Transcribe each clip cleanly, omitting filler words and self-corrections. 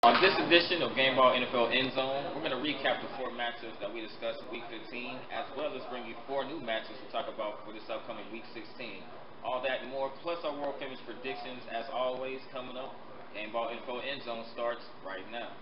On this edition of Gameball NFL Endzone, we're going to recap the 4 matchups that we discussed in Week 15, as well as bring you 4 new matchups to talk about for this upcoming Week 16. All that and more, plus our World Famous predictions, as always, coming up. Gameball NFL Endzone starts right now.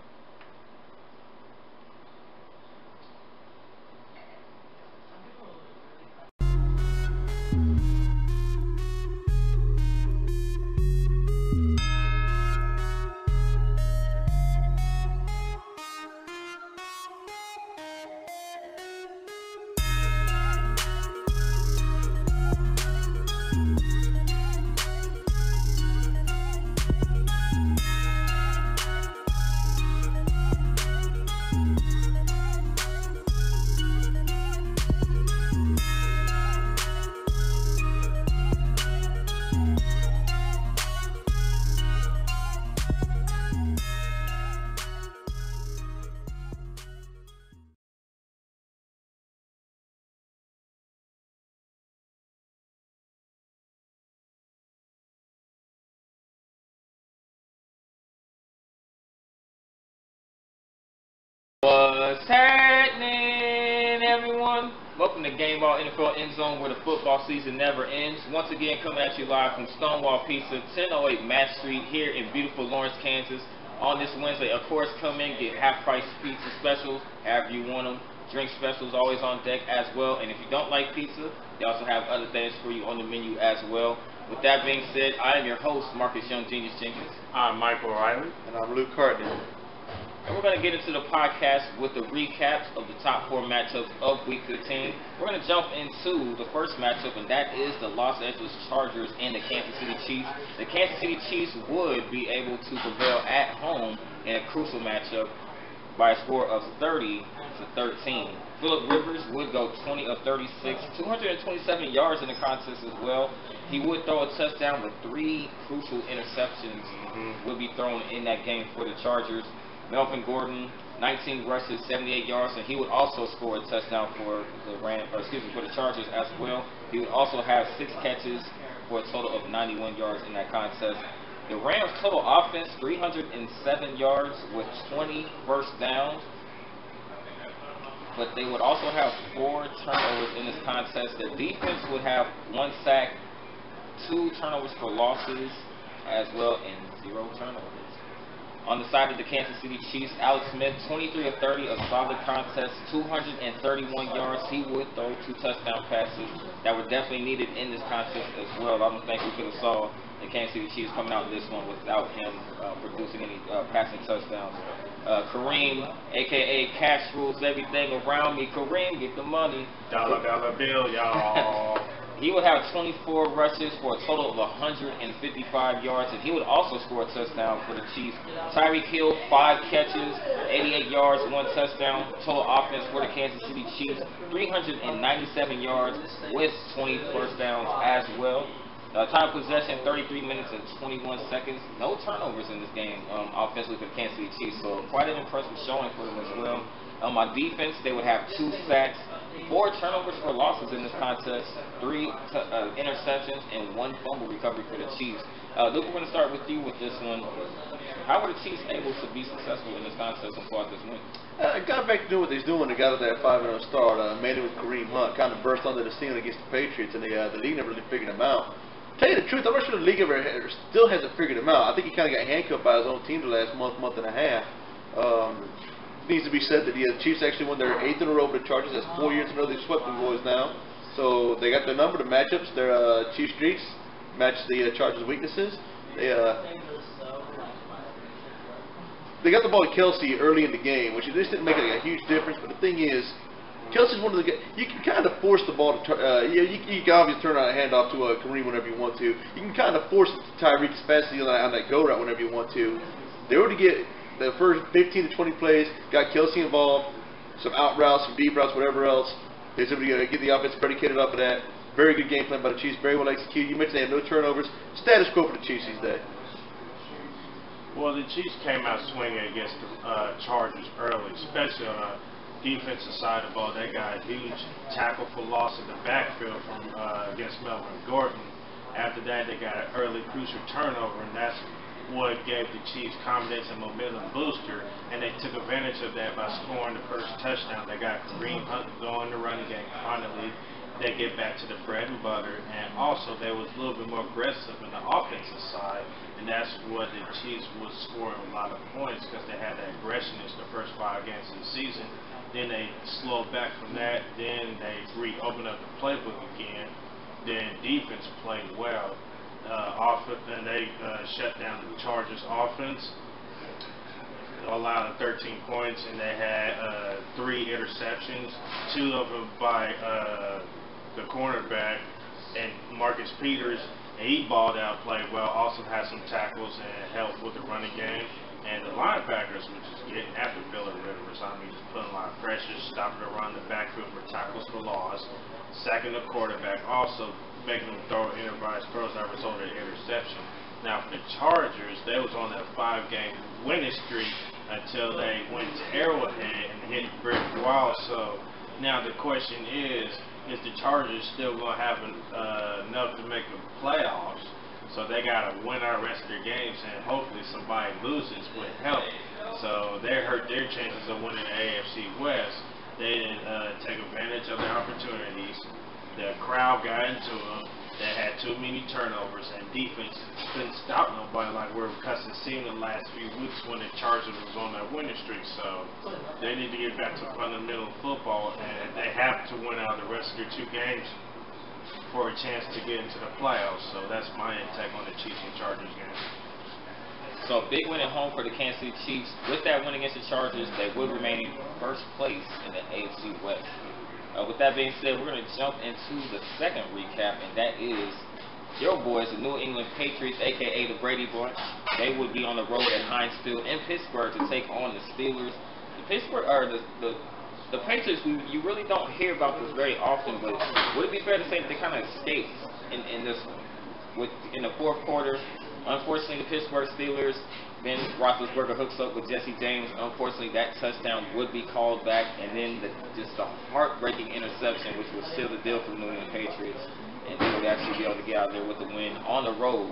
What's happening, everyone? Welcome to Gameball NFL Endzone, where the football season never ends. Once again, coming at you live from Stonewall Pizza, 1008 Matt Street, here in beautiful Lawrence, Kansas. On this Wednesday, of course, come in, get half-price pizza specials, however you want them. Drink specials always on deck as well. And if you don't like pizza, they also have other things for you on the menu as well. With that being said, I am your host, Marcus Young Genius Jenkins. I'm Michael Riley. And I'm Luke Cartney. And we're going to get into the podcast with the recaps of the top 4 matchups of Week 15. We're going to jump into the first matchup, and that is the Los Angeles Chargers and the Kansas City Chiefs. The Kansas City Chiefs would be able to prevail at home in a crucial matchup by a score of 30-13. Phillip Rivers would go 20 of 36, 227 yards in the contest as well. He would throw a touchdown, with 3 crucial interceptions would be thrown in that game for the Chargers. Melvin Gordon, 19 rushes, 78 yards, and he would also score a touchdown for the Chargers as well. He would also have 6 catches for a total of 91 yards in that contest. The Rams' total offense, 307 yards with 20 first downs, but they would also have 4 turnovers in this contest. The defense would have 1 sack, 2 turnovers for losses as well, and 0 turnovers. On the side of the Kansas City Chiefs, Alex Smith, 23 of 30, a solid contest, 231 yards. He would throw 2 touchdown passes that were definitely needed in this contest as well. I don't think we could have saw the Kansas City Chiefs coming out in this one without him producing any passing touchdowns. Kareem, a.k.a. Cash Rules Everything Around Me. Kareem, get the money. Dollar bill, y'all. He would have 24 rushes for a total of 155 yards, and he would also score a touchdown for the Chiefs. Tyreek Hill, 5 catches, 88 yards, 1 touchdown. Total offense for the Kansas City Chiefs, 397 yards with 20 first downs as well. Time of possession, 33 minutes and 21 seconds. No turnovers in this game offensively for the Kansas City Chiefs, so quite an impressive showing for them as well. On defense, they would have 2 sacks, 4 turnovers for losses in this contest, 3 interceptions, and 1 fumble recovery for the Chiefs. Luke, we're going to start with you with this one. How were the Chiefs able to be successful in this contest and pull out this win? Got back to doing what they was doing. They got to that 5-0 start. Made it with Kareem Hunt. Kind of burst onto the scene against the Patriots, and the league never really figured him out. Tell you the truth, I'm not sure the league still hasn't figured him out. I think he kind of got handcuffed by his own team the last month and a half. Needs to be said that the Chiefs actually won their 8th in a row with the Chargers. That's 4 years in a row they've swept the boys now. So they got their number, the matchups. Their Chiefs streaks match the Chargers' weaknesses. They got the ball to Kelsey early in the game, which just didn't make a huge difference. But the thing is, Kelsey's one of the guys, you can kind of force the ball to you can obviously turn out a handoff to Kareem whenever you want to. You can kind of force it to Tyreek, especially on that go route whenever you want to. They were to get the first 15 to 20 plays, got Kelsey involved, some out routes, some deep routes, whatever else. They're able to get the offense predicated off of that. Very good game plan by the Chiefs, very well executed. You mentioned they have no turnovers. Status quo for the Chiefs these days. Well, the Chiefs came out swinging against the Chargers early, especially on the defensive side of the ball. They got a huge tackle for loss in the backfield from against Melvin Gordon. After that, they got an early crucial turnover, and that's what gave the Chiefs confidence and momentum booster, and they took advantage of that by scoring the first touchdown. They got Kareem Hunt going the running game. Finally, they get back to the bread and butter, and also they was a little bit more aggressive in the offensive side, and that's what the Chiefs was scoring a lot of points because they had that aggression in the first 5 games of the season. Then they slowed back from that. Then they reopened up the playbook again. Then defense played well. And they shut down the Chargers offense, allowed 13 points, and they had 3 interceptions, 2 of them by the cornerback and Marcus Peters. And he balled out, played well, also had some tackles and helped with the running game. And the linebackers were just getting after Phillip Rivers. I mean, just putting a lot of pressure, stopping around the backfield for tackles for loss, sacking the quarterback, also making them throw improvised throws that resulted in interception. Now, for the Chargers, they was on that 5-game winning streak until they went to Arrowhead and hit brick wall. So now the question is the Chargers still going to have enough to make the playoffs? So they got to win our rest of their games, and hopefully somebody loses would help. So they hurt their chances of winning the AFC West. They didn't take advantage of their opportunities. The crowd got into them. They had too many turnovers, and defense couldn't stop nobody like we're accustomed to seeing the last few weeks when the Chargers was on that winning streak. So they need to get back to fundamental football, and they have to win out the rest of their 2 games for a chance to get into the playoffs. So that's my take on the Chiefs and Chargers game. So a big win at home for the Kansas City Chiefs. With that win against the Chargers, they would remain in first place in the AFC West. With that being said, we're going to jump into the second recap, and that is your boys, the New England Patriots, a.k.a. the Brady Bunch. They would be on the road at Heinz Field in Pittsburgh to take on the Steelers. The Patriots, you really don't hear about this very often, but would it be fair to say that they kind of escaped in this one? In the fourth quarter, unfortunately, the Pittsburgh Steelers, Ben Roethlisberger hooks up with Jesse James. Unfortunately, that touchdown would be called back, and then just the heartbreaking interception, which was still the deal for the New England Patriots, and they would actually be able to get out there with the win on the road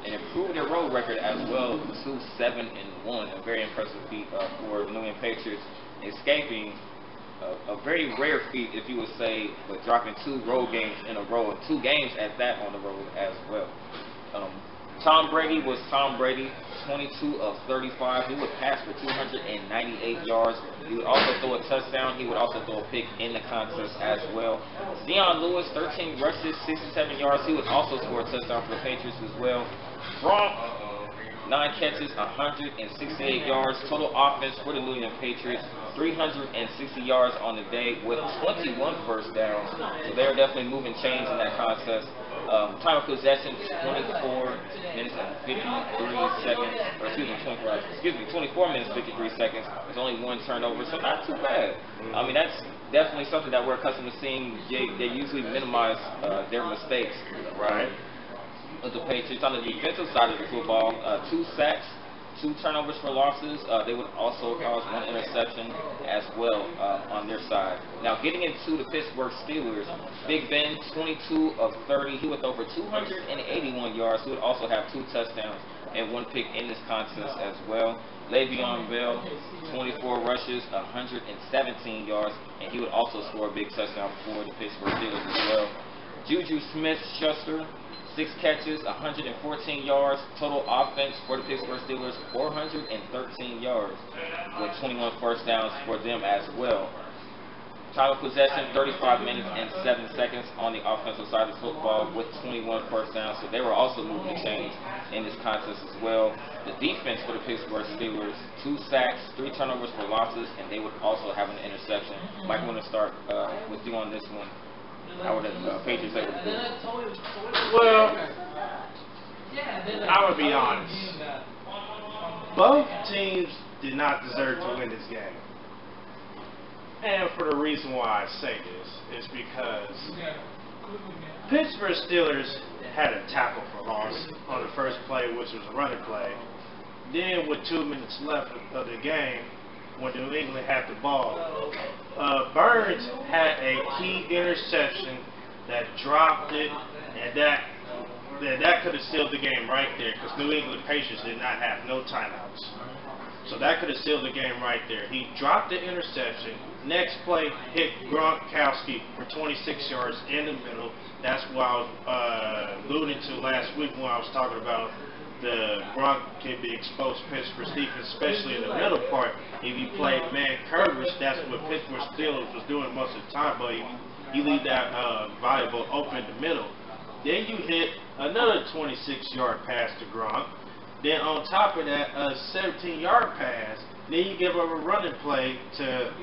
and improve their road record as well to 7-1. A very impressive feat for the New England Patriots, escaping a very rare feat, if you would say, but dropping 2 road games in a row, and 2 games at that on the road as well. Tom Brady was Tom Brady, 22 of 35. He would pass for 298 yards. He would also throw a touchdown. He would also throw a pick in the contest as well. Deion Lewis, 13 rushes, 67 yards. He would also score a touchdown for the Patriots as well. Gronk, 9 catches, 168 yards. Total offense for the New England Patriots, 360 yards on the day with 21 first downs. So they're definitely moving chains in that contest. Time of possession, 24 minutes and 53 seconds. Or excuse me, 24 minutes, 53 seconds. There's only 1 turnover, so not too bad. I mean, that's definitely something that we're accustomed to seeing. They usually minimize their mistakes. Right. Of the Patriots. On the defensive side of the football, 2 sacks, 2 turnovers for losses. They would also cause 1 interception as well on their side. Now, getting into the Pittsburgh Steelers, Big Ben, 22 of 30. He would throw for 281 yards. He would also have 2 touchdowns and 1 pick in this contest as well. Le'Veon Bell, 24 rushes, 117 yards, and he would also score a big touchdown for the Pittsburgh Steelers as well. Juju Smith-Schuster, 6 catches, 114 yards. Total offense for the Pittsburgh Steelers, 413 yards, with 21 first downs for them as well. Time of possession, 35 minutes and 7 seconds on the offensive side of the football with 21 first downs. So they were also moving the chains in this contest as well. The defense for the Pittsburgh Steelers, 2 sacks, 3 turnovers for losses, and they would also have an interception. Mike, I want to start with you on this one. How would the Patriots able to do it? Well, I would be honest. Both teams did not deserve to win this game. And for the reason why I say this is because Pittsburgh Steelers had a tackle for loss on the first play, which was a running play. Then with 2 minutes left of the game, when New England had the ball, Burns had a key interception that dropped it, and that that could have sealed the game right there because New England Patriots did not have no timeouts. So that could have sealed the game right there. He dropped the interception. Next play, hit Gronkowski for 26 yards in the middle. That's what I was alluding to last week when I was talking about the Gronk can be exposed to Pittsburgh defense, especially in the middle part. If you play man coverage, that's what Pittsburgh Steelers was doing most of the time, but you leave that valuable open in the middle. Then you hit another 26-yard pass to Gronk. Then on top of that, a 17-yard pass. Then you give up a running play to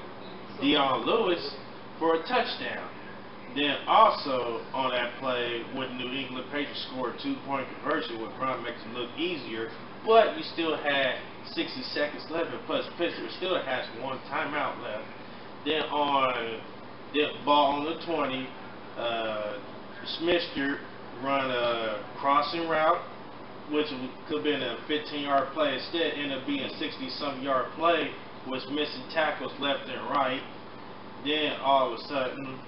Dion Lewis for a touchdown. Then also on that play, when New England Patriots scored a 2-point conversion, where Gronk makes it look easier, but you still had 60 seconds left, and plus Pittsburgh still has one timeout left. Then on the ball on the 20, Smithster run a crossing route, which could have been a 15-yard play. Instead, ended up being a 60-some-yard play, was missing tackles left and right. Then all of a sudden,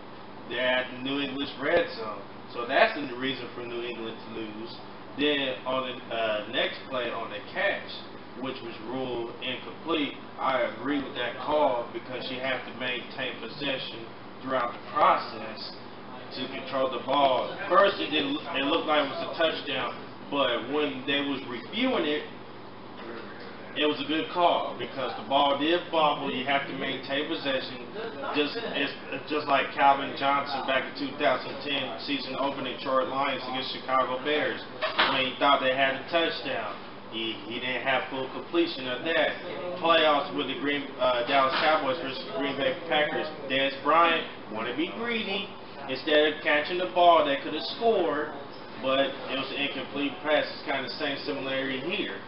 they're at the New England's red zone. So that's the reason for New England to lose. Then on the next play on the catch, which was ruled incomplete, I agree with that call because you have to maintain possession throughout the process to control the ball. First, it looked like it was a touchdown, but when they was reviewing it, it was a good call because the ball did bobble. You have to maintain possession, just like Calvin Johnson back in 2010 season opening Detroit Lions against Chicago Bears when he thought they had a touchdown. He didn't have full completion of that. Playoffs with the Dallas Cowboys versus Green Bay Packers. Dez Bryant wanted to be greedy. Instead of catching the ball, they could have scored, but it was an incomplete pass. It's kind of the same similarity here,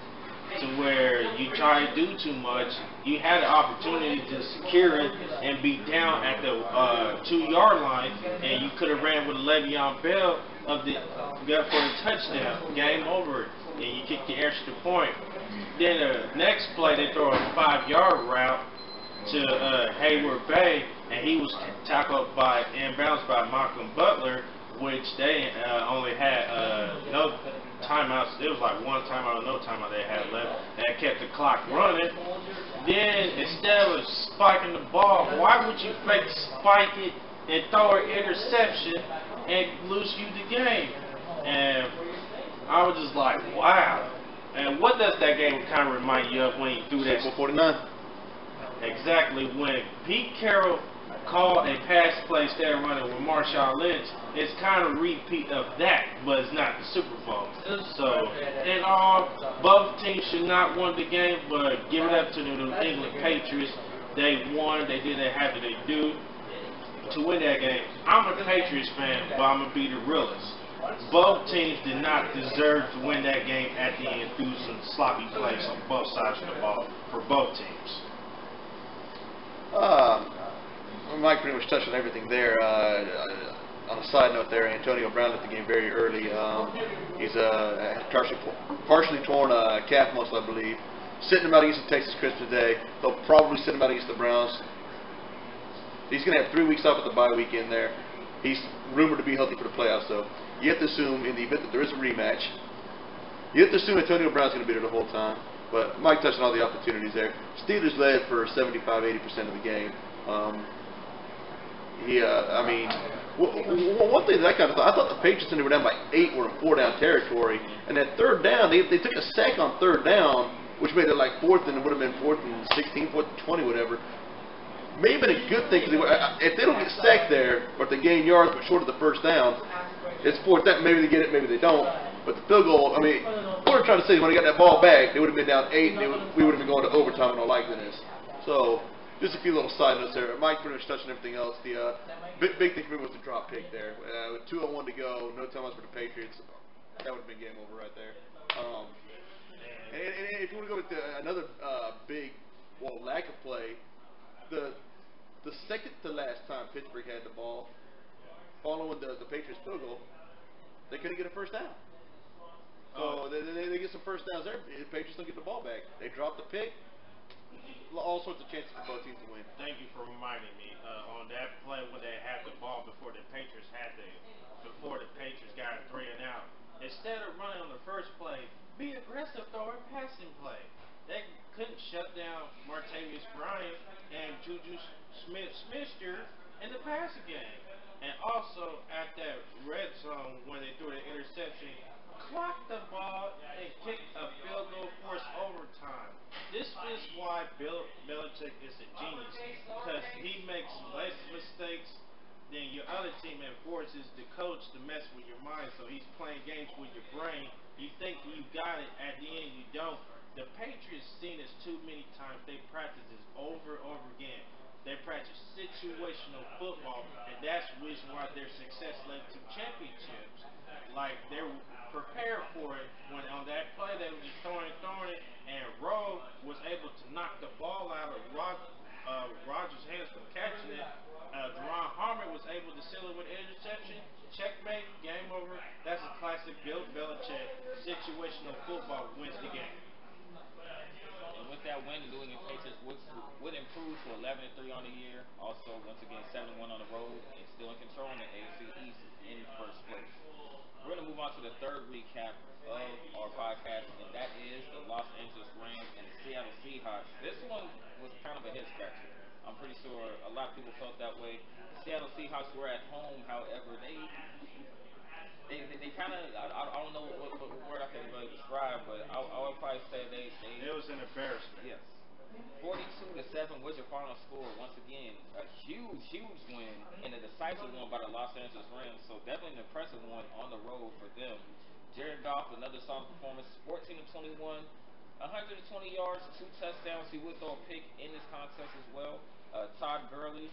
to where you try to do too much. You had the opportunity to secure it and be down at the 2-yard line, and you could have ran with Le'Veon Bell for the touchdown. Game over, and you kick the extra point. Then the next play, they throw a 5-yard route to Hayward Bay, and he was tackled inbounds by Malcolm Butler, which they only had no timeouts. It was like one timeout or no timeout they had left. That kept the clock running. Then instead of spiking the ball, why would you fake spike it and throw an interception and lose you the game? And I was just like, wow. And what does that game kind of remind you of when you threw that? 49. Exactly. When Pete Carroll called a pass play instead of running with Marshawn Lynch, it's kind of a repeat of that, but it's not the Super Bowl. So, in all, both teams should not win the game, but give it up to the New England Patriots. They won. They did what they had to do to win that game. I'm a Patriots fan, but I'm going to be the realist. Both teams did not deserve to win that game at the end through some sloppy plays on both sides of the ball for both teams. Mike pretty much touched on everything there. On a side note there, Antonio Brown left the game very early. He's partially torn calf muscle, I believe. Sitting him out against the Texas Christmas Day. They'll probably sit him out against the Browns. He's going to have 3 weeks off at the bye weekend there. He's rumored to be healthy for the playoffs, though. You have to assume, in the event that there is a rematch, you have to assume Antonio Brown's going to be there the whole time. But Mike touched on all the opportunities there. Steelers led for 75-80% of the game. I mean, one thing that I kind of thought, I thought the Patriots, when they were down by 8, were in 4-down territory. And that third down, they took a sack on third down, which made it like fourth, and it would have been 4th and 16, 4th and 20, whatever. May have been a good thing, because if they don't get sacked there, or if they gain yards but short of the first down, it's 4th down. Maybe they get it, maybe they don't. But the field goal, I mean, what we're trying to say is when they got that ball back, they would have been down 8, and we would have been going to overtime in all likeliness. So, just a few little side notes there. Mike pretty much touched on everything else. The big thing for me was the drop pick there. With 2:01 to go, no timeouts for the Patriots. That would have been game over right there. And if you want to go with another big, lack of play, the second to last time Pittsburgh had the ball, following the Patriots field goal, they couldn't get a first down. So they get some first downs there. The Patriots don't get the ball back. They drop the pick. All sorts of chances for both teams to win. Thank you for reminding me. On that play when they had the ball before the Patriots got a 3 and out, Instead of running on the first play, be aggressive, throw a passing play. They couldn't shut down Martavius Bryant and Juju Smith-Schuster in the passing game. And also at that red zone when they threw the interception, clocked the ball and kicked a field goal, forced overtime. This is why Bill Belichick is a genius, because he makes less mistakes than your other team and forces the coach to mess with your mind. So he's playing games with your brain. You think you got it, at the end you don't. The Patriots seen this too many times. They practice this over and over again. They practice situational football, and that's the reason why their success led to championships. Like, they're prepared for it when on that play they were just throwing it, and Rowe was able to knock the ball out of Rodgers' hands from catching it. Deron Harmon was able to seal it with an interception. Checkmate, game over. That's a classic Bill Belichick situational football wins the game. And with that win, the New England Patriots would improve to 11-3 on the year. Also, once again, 7-1 on the road and still in control in the AFC East in first place. We're going to move on to the third recap of our podcast, and that is the Los Angeles Rams and the Seattle Seahawks. This one was kind of a head scratcher. I'm pretty sure a lot of people felt that way. The Seattle Seahawks were at home, however, they kind of, I don't know what word I can really describe, but I would probably say they it was an embarrassment. Yes. 42-7 was your final score. Once again, a huge win and a decisive one by the Los Angeles Rams. So definitely an impressive one on the road for them. Jared Goff, another solid performance, 14-21, 120 yards, 2 touchdowns. He would throw a pick in this contest as well. Todd Gurley,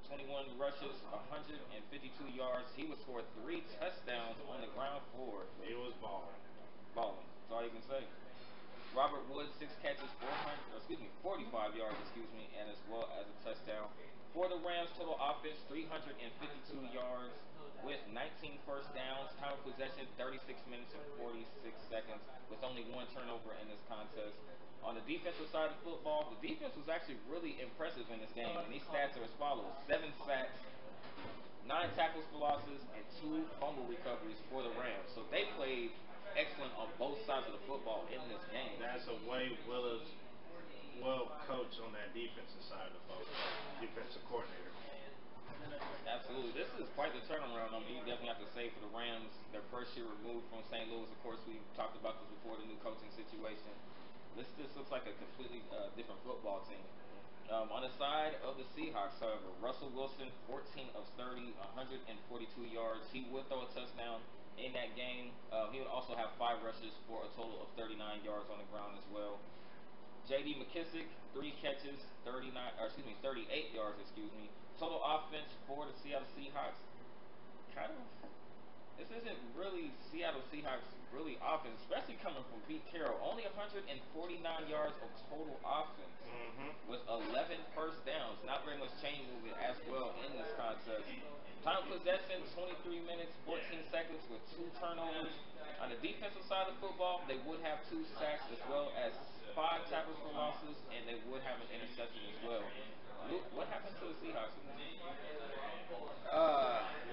21 rushes, 152 yards. He would score 3 touchdowns on the ground floor. It was balling. Balling. That's all you can say. Robert Woods, 6 catches, 45 yards, and as well as a touchdown. For the Rams, total offense, 352 yards with 19 first downs. Time of possession, 36 minutes and 46 seconds with only 1 turnover in this contest. On the defensive side of football, the defense was actually really impressive in this game, and these stats are as follows. 7 sacks, 9 tackles for losses, and 2 fumble recoveries for the Rams. So they played excellent on both sides of the football in this game. That's a Wade Willis well coached on that defensive side of the ball, defensive coordinator. Absolutely. This is quite the turnaround. I mean, you definitely have to say for the Rams, their first year removed from St. Louis. Of course, we talked about this before, the new coaching situation. This looks like a completely different football team. On the side of the Seahawks, however, Russell Wilson, 14 of 30, 142 yards. He would throw a touchdown in that game. He would also have 5 rushes for a total of 39 yards on the ground as well. J.D. McKissick, 3 catches, 38 yards, Total offense for the Seattle Seahawks, this isn't really Seattle Seahawks really offense, especially coming from Pete Carroll. Only 149 yards of total offense with 11 first downs. Not very much chain movement as well in this contest. Time of possession, 23 minutes, 14 seconds with 2 turnovers. On the defensive side of football, they would have 2 sacks as well as 5 tackles for losses, and they would have an interception as well. Luke, what happened to the Seahawks in this game?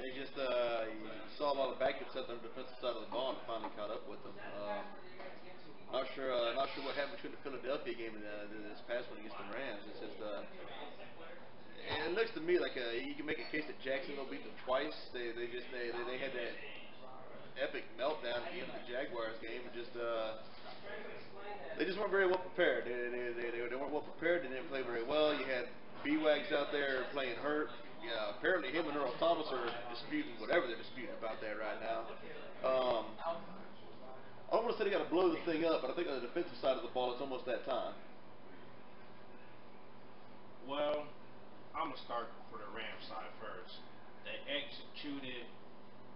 They just you saw a lot of backups at the defensive side of the ball and finally caught up with them. Not sure what happened between the Philadelphia game and this past one against the Rams. It's just it looks to me like you can make a case that Jacksonville beat them twice. They had that epic meltdown at the end of the Jaguars game and they just weren't very well prepared. They weren't well prepared. They didn't play very well. You had B-Wags out there playing hurt. Yeah, apparently him and Earl Thomas are disputing whatever they're disputing about that right now. I don't want to say they got to blow the thing up, but I think on the defensive side of the ball, it's almost that time. Well, I'm going to start for the Rams side first. They executed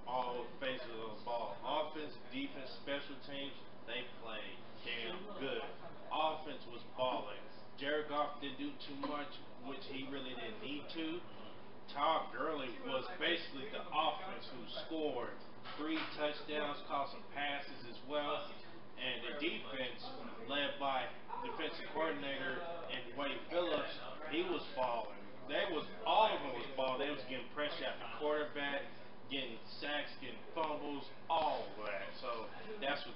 all phases of the ball. Offense, defense, special teams, they played damn good. Offense was balling. Jared Goff didn't do too much, which he really didn't need to. Todd Gurley was basically the offense who scored 3 touchdowns, caught some passes as well. And the defense, led by defensive coordinator and Wade Phillips, he was balling. All of them was balling. They was getting pressure at the quarterback, getting sacks, getting fumbles, all of that. So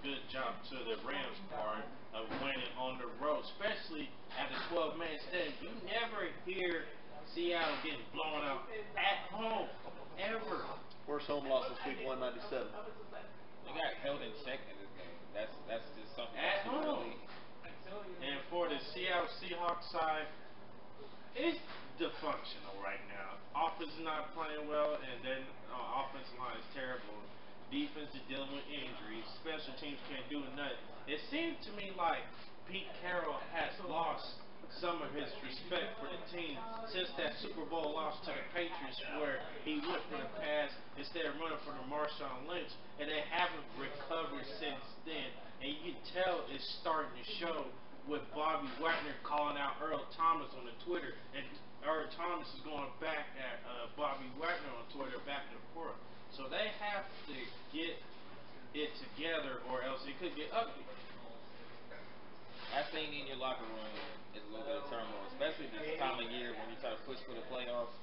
good job to the Rams' part of winning on the road, especially at the 12-man stadium. You never hear Seattle getting blown out at home, ever. Worst home loss since week 197. They got held in check in this game. That's just something At that you home. And for the Seattle Seahawks side, it's dysfunctional right now. Offense is not playing well, and then offensive line is terrible. Defense is dealing with injuries. Special teams can't do nothing. It seems to me like Pete Carroll has lost some of his respect for the team since that Super Bowl loss to the Patriots, where he went for the pass instead of running for the Marshawn Lynch, and they haven't recovered since then. And you can tell it's starting to show with Bobby Wagner calling out Earl Thomas on the Twitter, and Earl Thomas is going back at Bobby Wagner on Twitter, back and forth. So they have to get it together, or else it could get ugly. I think in your locker room is a little bit of turmoil, especially this time of year when you try to push for the playoffs.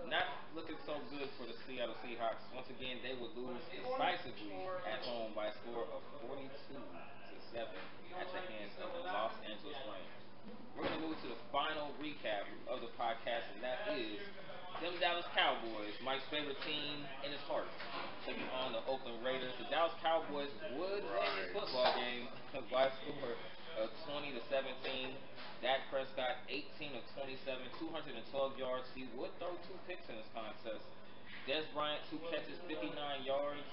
Not looking so good for the Seattle Seahawks. Once again, they would lose decisively at home by a score of 42-7 at the hands of the Los Angeles Rams. We're going to move to the final recap of the podcast, and that is them Dallas Cowboys, Mike's favorite team in his heart, taking on the Oakland Raiders. The Dallas Cowboys would win this football game by a score of 20-17. Dak Prescott, 18 of 27, 212 yards. He would throw 2 picks in this contest. Des Bryant, 2 catches, 59 yards.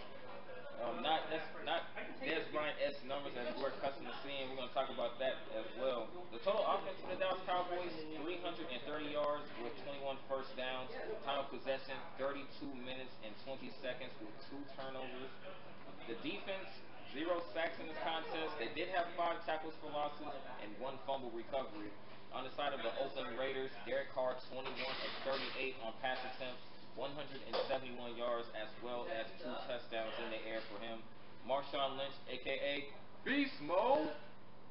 Not Des Bryant-esque numbers as we're accustomed to seeing. We're going to talk about that as well. The total offense for the Dallas Cowboys, 330 yards with 21 first downs. Time of possession, 32 minutes and 20 seconds with 2 turnovers. The defense, 0 sacks in this contest. They did have 5 tackles for losses and 1 fumble recovery. On the side of the Oakland Raiders, Derek Carr, 21 of 38 on pass attempts, 171 yards, as well as 2 touchdowns in the air for him. Marshawn Lynch, a.k.a. Beast Mode.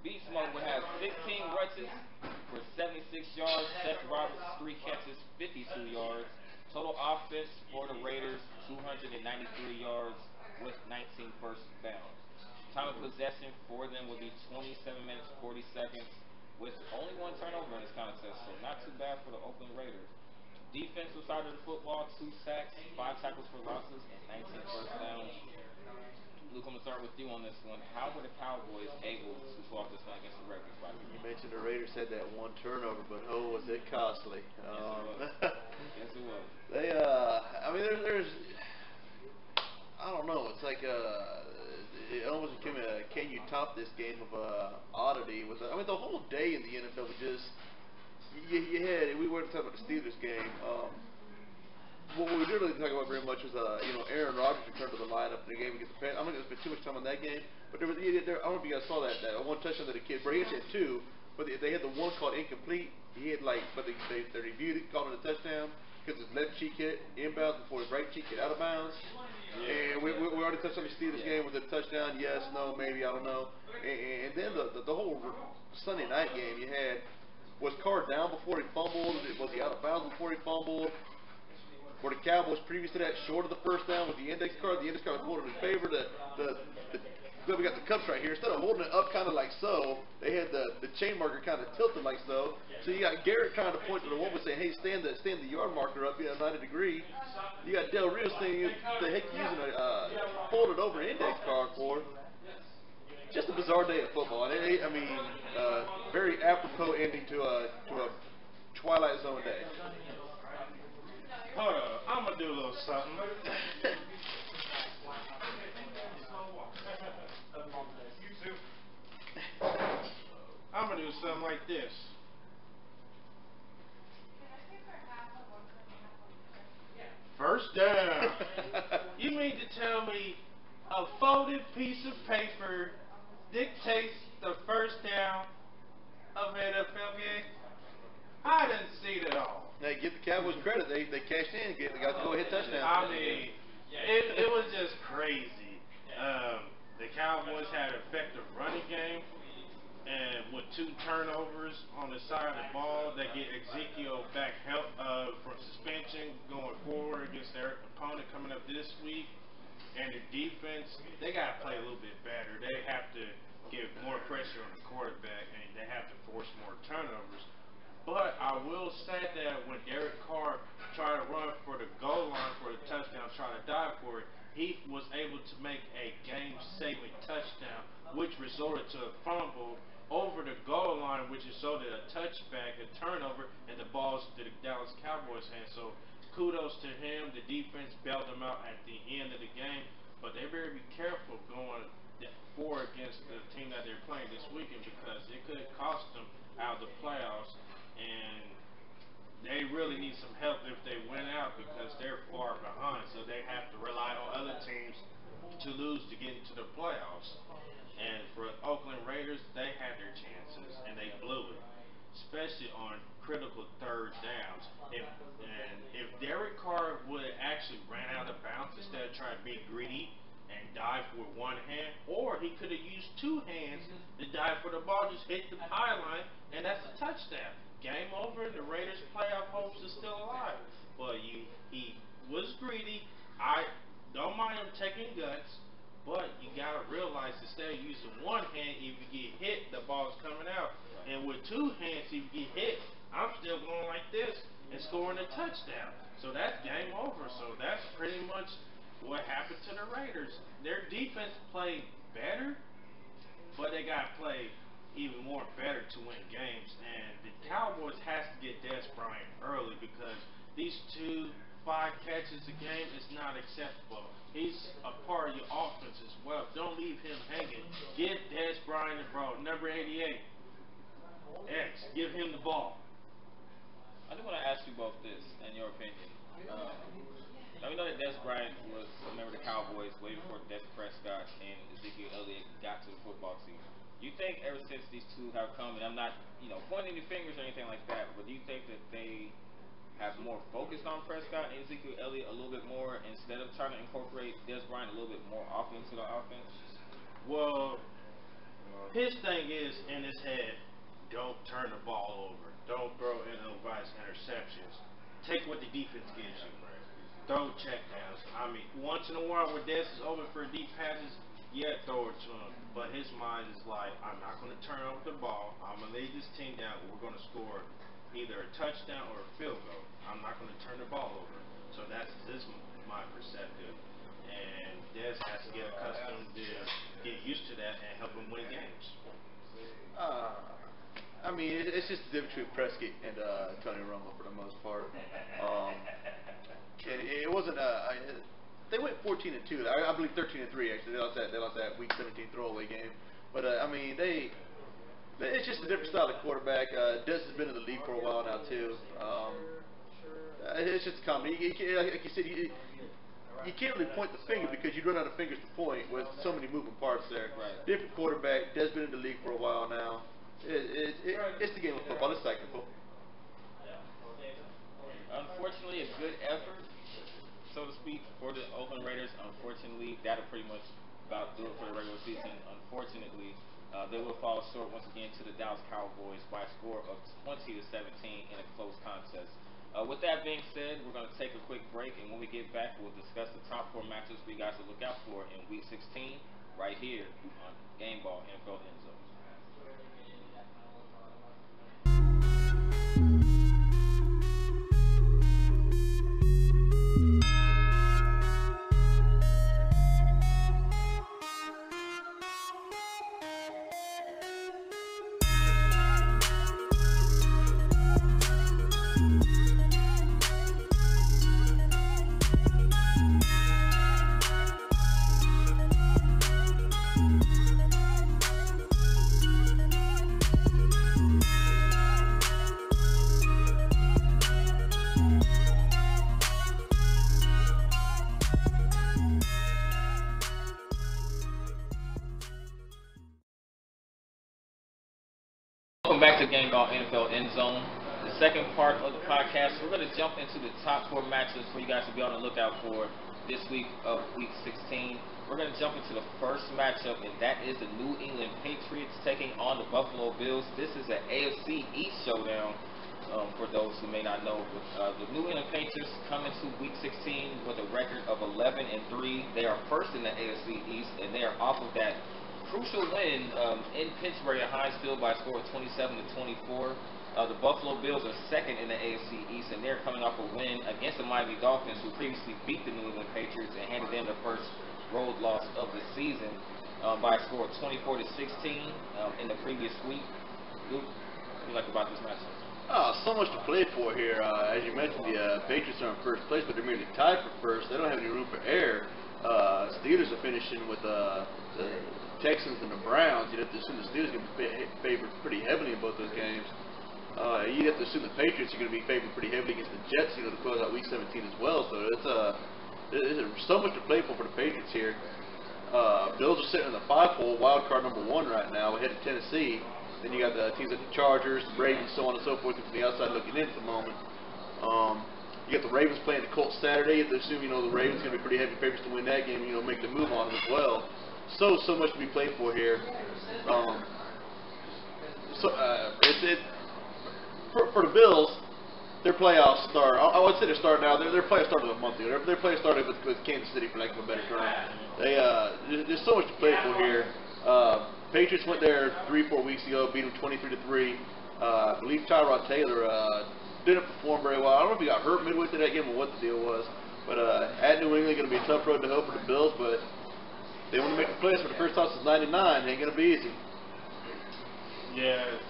Beast Mode would have 15 rushes for 76 yards. Seth Roberts, 3 catches, 52 yards. Total offense for the Raiders, 293 yards with 19 first downs. Time of possession for them would be 27 minutes, 40 seconds, with only 1 turnover in this contest, so not too bad for the Oakland Raiders. Defensive side of the football, 2 sacks, 5 tackles for losses, and 19 first downs. Luke, I'm going to start with you on this one. How were the Cowboys able to pull off this one against the Raiders? You mentioned the Raiders had that 1 turnover, but oh, was it costly. Yes, it was. They, I mean, there's, I don't know. It's like, it almost became a, can you top this game of oddity? I mean, the whole day in the NFL was just, you had, we weren't talking about the Steelers game. What we didn't really talk about very much was, Aaron Rodgers returned to the lineup in the game against the Panthers. I'm not going to spend too much time on that game, but I don't know if you guys saw that 1 touchdown that the kid, Brady had 2, but they had the 1 called incomplete. He had but they reviewed it, called it a touchdown because his left cheek hit inbounds before his right cheek hit out of bounds. And we already touched on the Steelers game. Was it a touchdown? Yes, no, maybe, I don't know. And then the whole Sunday night game you had, was Carr down before he fumbled? Was he out of bounds before he fumbled? Were the Cowboys previous to that short of the first down with the index card? The index card was holding in favor. We got the cups right here. Instead of holding it up kind of like so, they had the chain marker kind of tilted like so. So you got Garrett trying to point to the woman saying, hey, stand the yard marker up, 90 degree. You got Del Rio saying, the heck you using a folded over index card for? Just a bizarre day of football. I mean, very apropos ending to a Twilight Zone day. Hold on, I'm going to do a little something. I'm going to do something like this. First down. You mean to tell me a folded piece of paper dictates the first down of an NFL game? I didn't see it at all. Hey, give the Cowboys credit. They cashed in and got the go-ahead touchdown. I mean, it was just crazy. The Cowboys had an effective running game, and with 2 turnovers on the side of the ball, they get Ezekiel back help from suspension going forward against their opponent coming up this week. And the defense, they got to play a little bit better. They have to give more pressure on the quarterback, and they have to force more turnovers. But I will say that when Derek Carr tried to run for the goal line for the touchdown, trying to dive for it, he was able to make a game-saving touchdown, which resulted to a fumble over the goal line, which resulted in a touchback, a turnover, and the ball's to the Dallas Cowboys' hands. So kudos to him. The defense bailed them out at the end of the game, but they better be careful going forward against the team that they're playing this weekend, because it could cost them out of the playoffs, and they really need some help if they win out, because they're far behind. So they have to rely on other teams to lose to get into the playoffs. And for Oakland Raiders, they had their chances and they blew it, especially on critical third downs. If Derek Carr would have actually ran out of bounds instead of trying to be greedy and dive with one hand, or he could have used two hands to dive for the ball, just hit the pylon, and that's a touchdown. Game over. The Raiders' playoff hopes are still alive. But he was greedy. I don't mind him taking guts, but you gotta realize instead of using one hand, if you get hit, the ball's coming out. And with two hands, if you get hit, I'm still going like this and scoring a touchdown. So that's game over. So that's pretty much what happened to the Raiders. Their defense played better, but they got to play even more better to win games. And the Cowboys has to get Dez Bryant early, because these 5 catches a game is not acceptable. He's a part of your offense as well. Don't leave him hanging. Give Dez Bryant the ball. Number 88. X. Give him the ball. I do want to ask you both this, in your opinion. Now we know that Dez Bryant was a member of the Cowboys way before Dak Prescott and Ezekiel Elliott got to the football team. You think ever since these two have come, and I'm not, pointing any fingers or anything like that, but do you think that they have more focused on Prescott and Ezekiel Elliott a little bit more, instead of trying to incorporate Dez Bryant a little bit more often into the offense? Well, his thing is in his head, don't turn the ball over. Don't throw ill-advised interceptions. Take what the defense gives you. Throw checkdowns. I mean, once in a while when Dez is open for deep passes, yeah, throw it to him. But his mind is like, I'm not going to turn over the ball. I'm going to lay this team down. We're going to score either a touchdown or a field goal. I'm not going to turn the ball over. So that's my perspective. And Dez has to get accustomed to get used to that and help him win games. I mean, it's just the difference between Prescott and Tony Romo for the most part. It wasn't. They went 14-2. I believe 13-3 actually. They lost that Week 17 throwaway game. But I mean, it's just a different style of quarterback. Dez has been in the league for a while now too. It's just a comedy. Like you said, you can't really point the finger because you run out of fingers to point with so many moving parts there. Right. Different quarterback. Dez been in the league for a while now. It's the game of football. It's cyclical. Unfortunately, a good effort, so to speak, for the Oakland Raiders. Unfortunately, that'll pretty much about do it for the regular season. Unfortunately, they will fall short once again to the Dallas Cowboys by a score of 20-17 in a close contest. With that being said, we're going to take a quick break, and when we get back, we'll discuss the top 4 matchups for you guys to look out for in Week 16 right here on Gameball NFL Endzone. Welcome back to Gameball NFL Endzone. The second part of the podcast, we're going to jump into the top 4 matchups for you guys to be on the lookout for this week of Week 16. We're going to jump into the first matchup, and that is the New England Patriots taking on the Buffalo Bills. This is an AFC East showdown. For those who may not know, the New England Patriots come into Week 16 with a record of 11-3. They are first in the AFC East, and they are off of that crucial win in Pittsburgh at Heinz Field by a score of 27-24. The Buffalo Bills are second in the AFC East, and they're coming off a win against the Miami Dolphins, who previously beat the New England Patriots and handed them their first road loss of the season by a score of 24-16 in the previous week. Luke, what do you like about this matchup? So much to play for here. As you mentioned, the Patriots are in first place, but they're merely tied for first. They don't have any room for error. Steelers are finishing with the Texans and the Browns. You'd have to assume the Steelers are going to be favored pretty heavily in both those games. You'd have to assume the Patriots are going to be favored pretty heavily against the Jets, to close out Week 17 as well. So there's so much to play for the Patriots here. Bills are sitting in the 5-hole, wild card number 1 right now, ahead of Tennessee. Then you got the teams like the Chargers, the Ravens, so on and so forth, from the outside looking in at the moment. You got the Ravens playing the Colts Saturday. You have to assume, the Ravens going to be pretty heavy favorites to win that game, make the move on them as well. So much to be played for here. For the Bills, their playoffs start. I would say they're starting now. Their playoffs started a month ago. Their playoffs started with Kansas City, for lack of a better term. There's so much to play for here. Patriots went there 3-4 weeks ago, beat them 23-3. I believe Tyrod Taylor didn't perform very well. I don't know if he got hurt midway through that game or what the deal was. But at New England, going to be a tough road to hoe for the Bills. But they want to make the playoffs for the first time since '99. Ain't going to be easy. Yeah,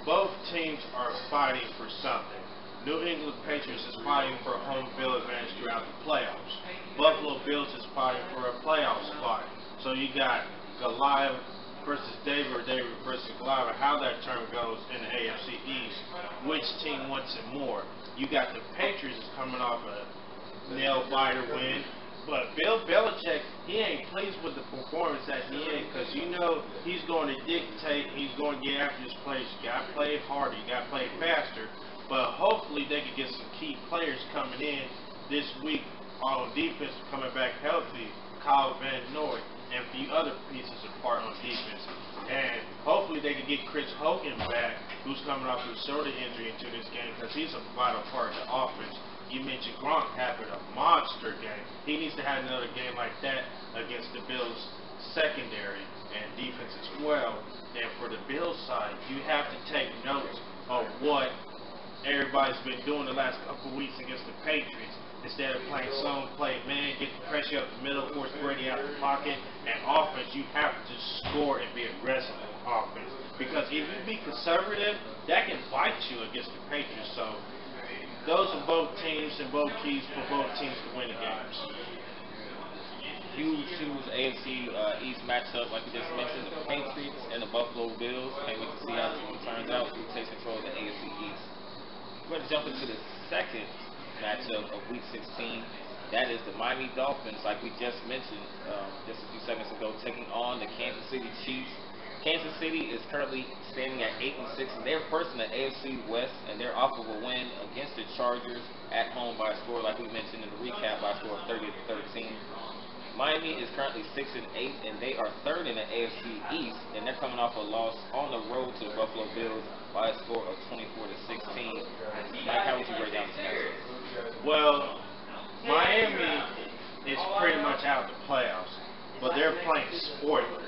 both teams are fighting for something. New England Patriots is fighting for a home field advantage throughout the playoffs. Buffalo Bills is fighting for a playoff spot. So you got Goliath versus David, or David versus Goliath, how that term goes in the AFC East. Which team wants it more? You got the Patriots coming off a nail-biter win, but Bill Belichick, he ain't pleased with the performance at the end, because he's going to dictate, he's going to get after his players. You got to play harder, you got to play faster, but hopefully they can get some key players coming in this week on defense, coming back healthy. Kyle Van Noy and a few other pieces apart on defense. And hopefully they can get Chris Hogan back, who's coming off a shoulder injury into this game, because he's a vital part of the offense. You mentioned Gronk having a monster game. He needs to have another game like that against the Bills secondary and defense as well. And for the Bills side, you have to take notes of what everybody's been doing the last couple of weeks against the Patriots. Instead of playing zone, play man, get the pressure up the middle, force Brady out the pocket, and offense, you have to score and be aggressive on offense. Because if you be conservative, that can bite you against the Patriots. So those are both teams and both keys for both teams to win the games. Huge AFC East matchup, like we just mentioned, the Patriots and the Buffalo Bills. Can't wait to see how this one turns out. Who takes control of the AFC East? We're going to jump into the second matchup of Week 16. That is the Miami Dolphins, like we just mentioned just a few seconds ago, taking on the Kansas City Chiefs. Kansas City is currently standing at 8-6, and they're first in the AFC West, and they're off of a win against the Chargers at home by a score, like we mentioned in the recap, by a score of 30-13. Miami is currently 6-8, and they are third in the AFC East, and they're coming off a loss on the road to the Buffalo Bills by a score of 24-16. Mike, how would you break down this matchup? Well, Miami is pretty much out of the playoffs, but they're playing spoiler,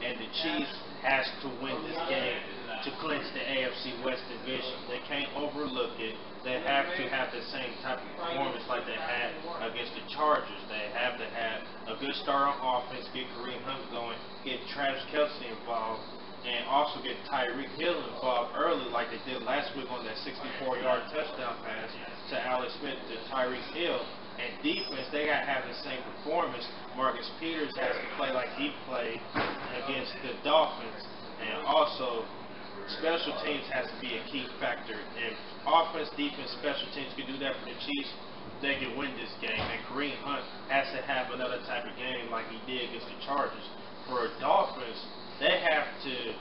and the Chiefs has to win this game to clinch the AFC West division. They can't overlook it. They have to have the same type of performance like they had against the Chargers. They have to have a good start on offense, get Kareem Hunt going, get Travis Kelce involved, and also get Tyreek Hill involved early like they did last week on that 64-yard touchdown pass to Alex Smith to Tyreek Hill. And defense, they got to have the same performance. Marcus Peters has to play like he played against the Dolphins. And also, special teams has to be a key factor. If offense, defense, special teams can do that for the Chiefs, they can win this game. And Kareem Hunt has to have another type of game like he did against the Chargers. For Dolphins, they have to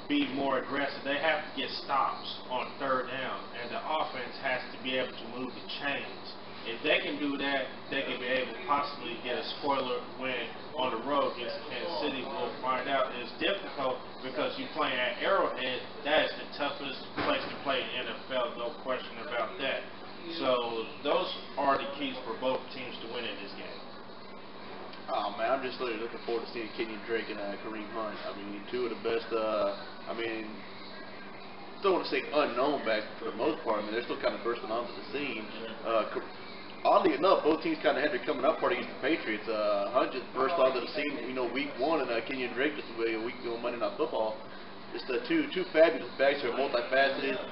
be more aggressive. They have to get stops on third down, and the offense has to be able to move the chains. If they can do that, they can be able to possibly get a spoiler win on the road against Kansas City. We'll find out. It's difficult because you play at Arrowhead. That is the toughest place to play in the NFL, no question about that. So those are the keys for both teams to win in this game. Oh man, I'm just really looking forward to seeing Kenyon Drake and Kareem Hunt. I mean, two of the best. Don't want to say unknown back for the most part. I mean, they're still kind of bursting onto the scene. Oddly enough, both teams kind of had their coming up party against the Patriots. Hunt just burst onto the scene, week one, and Kenyon Drake just a week ago Monday Night Football. Just two fabulous backs who are multifaceted.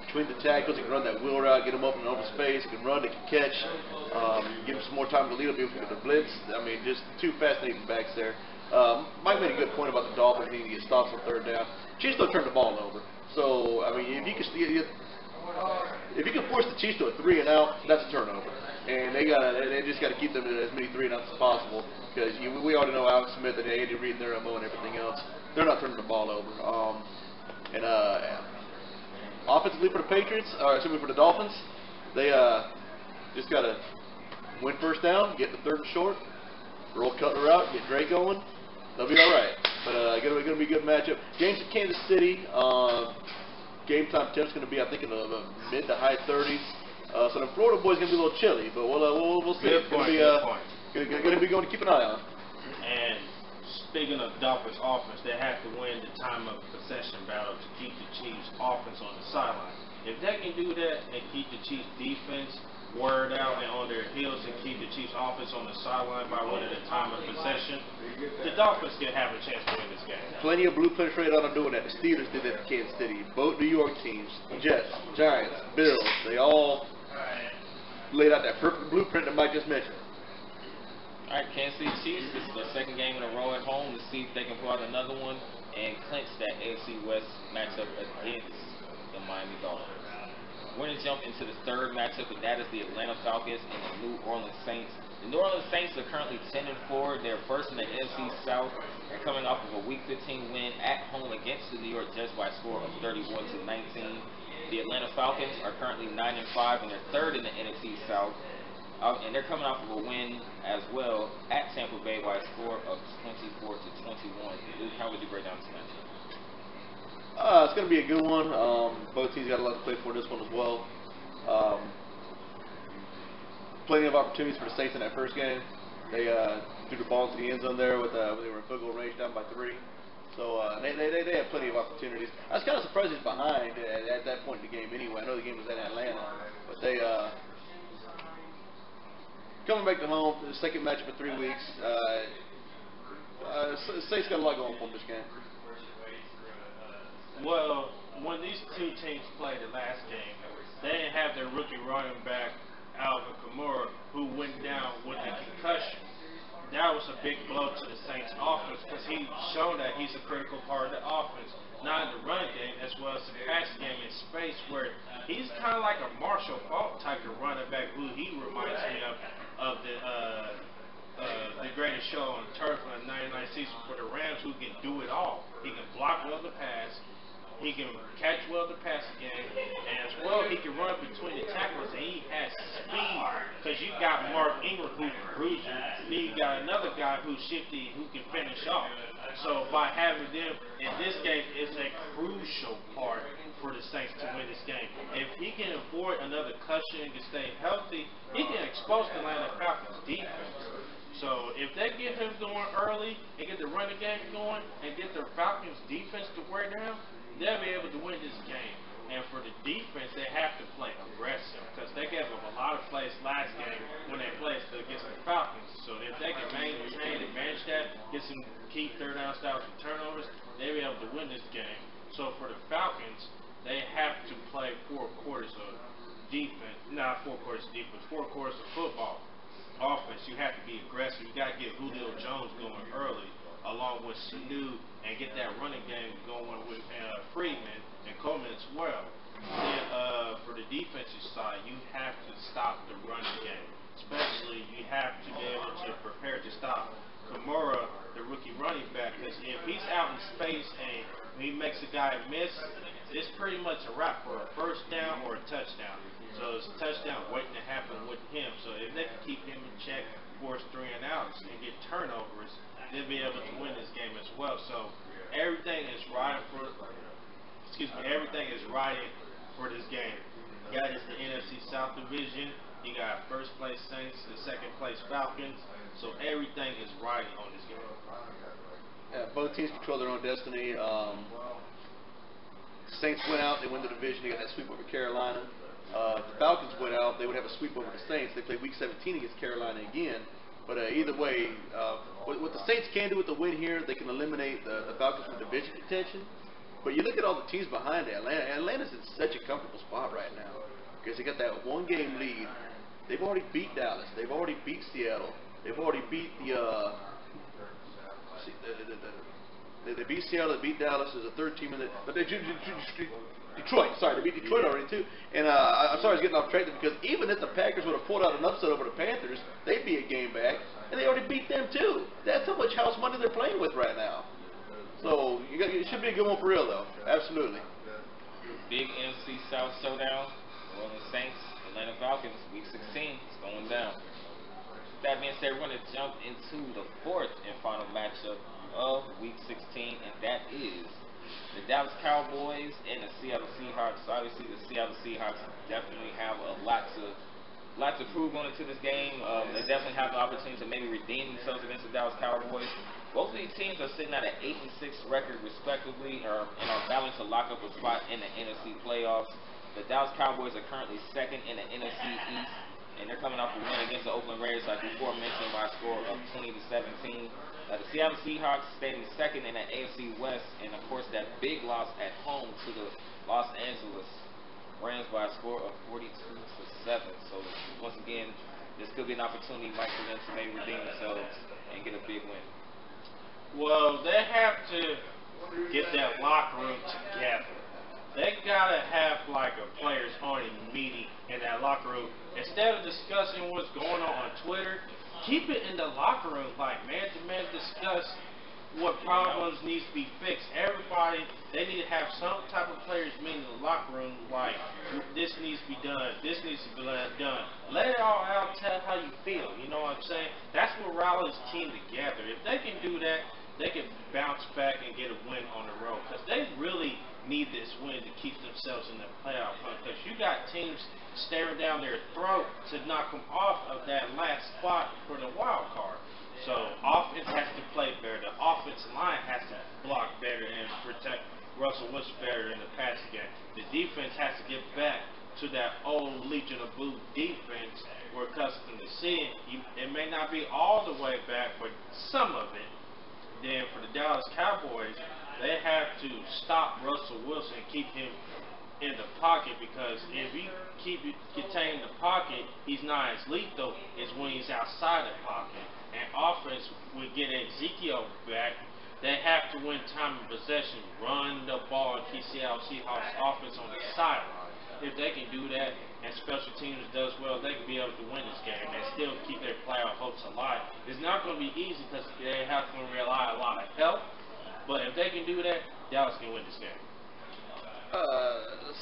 Between the tackles, he can run that wheel route, get him open in open space. He can run, he can catch. Give him some more time to lead up with the blitz. I mean, just two fascinating backs there. Mike made a good point about the Dolphins needing to get stops on third down. Chiefs don't turn the ball over. So, I mean, if you can force the Chiefs to a 3 and out, that's a turnover. And they just got to keep them at as many 3 and outs as possible because we already know Alex Smith and Andy Reid and their MO and everything else. They're not turning the ball over. Offensively for the Patriots, for the Dolphins, they just got to win first down, get the third and short, roll Cutler out, get Drake going. They'll be all right. But going to be a good matchup. Games at Kansas City. Game time temp's going to be, I think, in the mid to high 30s. So the Florida boys going to be a little chilly, but we'll see. Good point. Going to be going to keep an eye on. And speaking of Dolphins offense, they have to win the time of possession battle to keep the Chiefs offense on the sideline. If they can do that and keep the Chiefs defense word out and on their heels and keep the Chiefs offense on the sideline by winning the time of possession, the Dolphins can have a chance to win this game. Plenty of blueprints right on doing that. The Steelers did that to Kansas City. Both New York teams, Jets, Giants, Bills, they all laid out that perfect blueprint that Mike just mentioned. All right, Kansas City Chiefs, this is their second game in a row at home to see if they can pull out another one and clinch that AFC West matchup against the Miami Dolphins. We're going to jump into the third matchup, and that is the Atlanta Falcons and the New Orleans Saints. The New Orleans Saints are currently 10-4. They're first in the NFC South. They're coming off of a Week 15 win at home against the New York Jets by a score of 31-19. The Atlanta Falcons are currently 9-5, and they're third in the NFC South. And they're coming off of a win as well at Tampa Bay by a score of 24-21. Luke, how would you break down this matchup? It's going to be a good one. Both teams got a lot to play for this one as well. Plenty of opportunities for the Saints in that first game. They threw the ball into the end zone there when they were in field goal range down by 3. So they have plenty of opportunities. I was kind of surprised he's behind at that point in the game anyway. I know the game was at Atlanta, but they coming back to home for the second matchup in 3 weeks. Saints got a lot going for them this game. Well, when these two teams played the last game, they didn't have their rookie running back, Alvin Kamara, who went down with a concussion. That was a big blow to the Saints offense because he's shown that he's a critical part of the offense, not in the run game as well as the pass game in space, where he's kind of like a Marshall Faulk type of running back who he reminds me of the greatest show on turf in the 99 season for the Rams, who can do it all. He can block well the pass. He can catch well the passing game, and as well he can run between the tackles, and he has speed because you got Mark Ingram who can bruise you, then you got another guy who's shifty who can finish off. So by having them in this game is a crucial part for the Saints to win this game. If he can avoid another cushion and can stay healthy, he can expose the Atlanta Falcons defense. So if they get him going early and get the running game going and get the Falcons defense to wear down, they'll be able to win this game. And for the defense, they have to play aggressive because they gave up a lot of plays last game when they played against the Falcons. So if they can maintain and manage that, get some key third down styles and turnovers, they'll be able to win this game. So for the Falcons, they have to play 4 quarters of defense, not 4 quarters of defense, 4 quarters of football. Offense, you have to be aggressive. You got to get Julio Jones going early, along with Sanu, and get that running game going with Freeman and Coleman as well. Then for the defensive side, you have to stop the running game. Especially, you have to be able to prepare to stop Kimura, the rookie running back, because if he's out in space and he makes a guy miss, it's pretty much a wrap for a first down or a touchdown. So it's a touchdown waiting to happen with him. So if they can keep him in check, force 3 and outs, and get turnovers, they'll be able to win this game as well. So everything is riding for, everything is riding for this game. You got the NFC South Division. You got first place Saints, the second place Falcons. So everything is riding on this game. Yeah, both teams control their own destiny. Saints went out, they win the division, they got that sweep over Carolina. The Falcons went out, they would have a sweep over the Saints. They play Week 17 against Carolina again. But either way, what the Saints can do with the win here, they can eliminate the Falcons from division contention. But you look at all the teams behind Atlanta. Atlanta's in such a comfortable spot right now because they got that 1-game lead. They've already beat Dallas. They've already beat Seattle. They've already beat they beat Seattle, they beat Dallas. There's a third team in it, but they Detroit. Sorry, they beat Detroit already too. And I'm sorry I was getting off track there because even if the Packers would have pulled out an upset over the Panthers, they'd be a game back, and they already beat them too. That's how much house money they're playing with right now. So it should be a good one for real though. Absolutely. Big NFC South showdown. New Orleans Saints, Atlanta Falcons, Week 16. It's going down. That being said, we're going to jump into the fourth and final matchup of Week 16, and that is the Dallas Cowboys and the Seattle Seahawks. Obviously, the Seattle Seahawks definitely have a lot to prove going into this game. They definitely have the opportunity to maybe redeem themselves against the Dallas Cowboys. Both of these teams are sitting at an 8-6 record respectively, and are battling to lock up a spot in the NFC playoffs. The Dallas Cowboys are currently second in the NFC East, and they're coming off a win against the Oakland Raiders, like before mentioned, by a score of 20-17. The Seattle Seahawks standing second in the AFC West, and of course that big loss at home to the Los Angeles Rams by a score of 42-7. So once again, this could be an opportunity, Mike, for them to maybe redeem themselves and get a big win. Well, they have to get that locker room together. They gotta have like a players only meeting in that locker room. Instead of discussing what's going on Twitter, keep it in the locker room. Like man to man discuss what problems needs to be fixed. Everybody, they need to have some type of players meeting in the locker room. Like this needs to be done. This needs to be done. Let it all out. Tell how you feel. You know what I'm saying? That's what rallies team together. If they can do that, they can bounce back and get a win on the road because they really need this win to keep themselves in the playoff hunt. Because you got teams staring down their throat to knock them off of that last spot for the wild card. So offense has to play better. The offensive line has to block better and protect Russell Wilson better in the passing game. The defense has to get back to that old Legion of Boom defense we're accustomed to seeing. It may not be all the way back, but some of it. Then for the Dallas Cowboys, they have to stop Russell Wilson and keep him in the pocket because if you keep it contained in the pocket, he's not as lethal as when he's outside the pocket. And offense would get Ezekiel back. They have to win time of possession, run the ball, and keep Seattle Seahawks offense on the sideline. If they can do that and special teams does well, they can be able to win this game and still keep their playoff hopes alive. It's not going to be easy because they have to rely on a lot of help. But if they can do that, Dallas can win this game.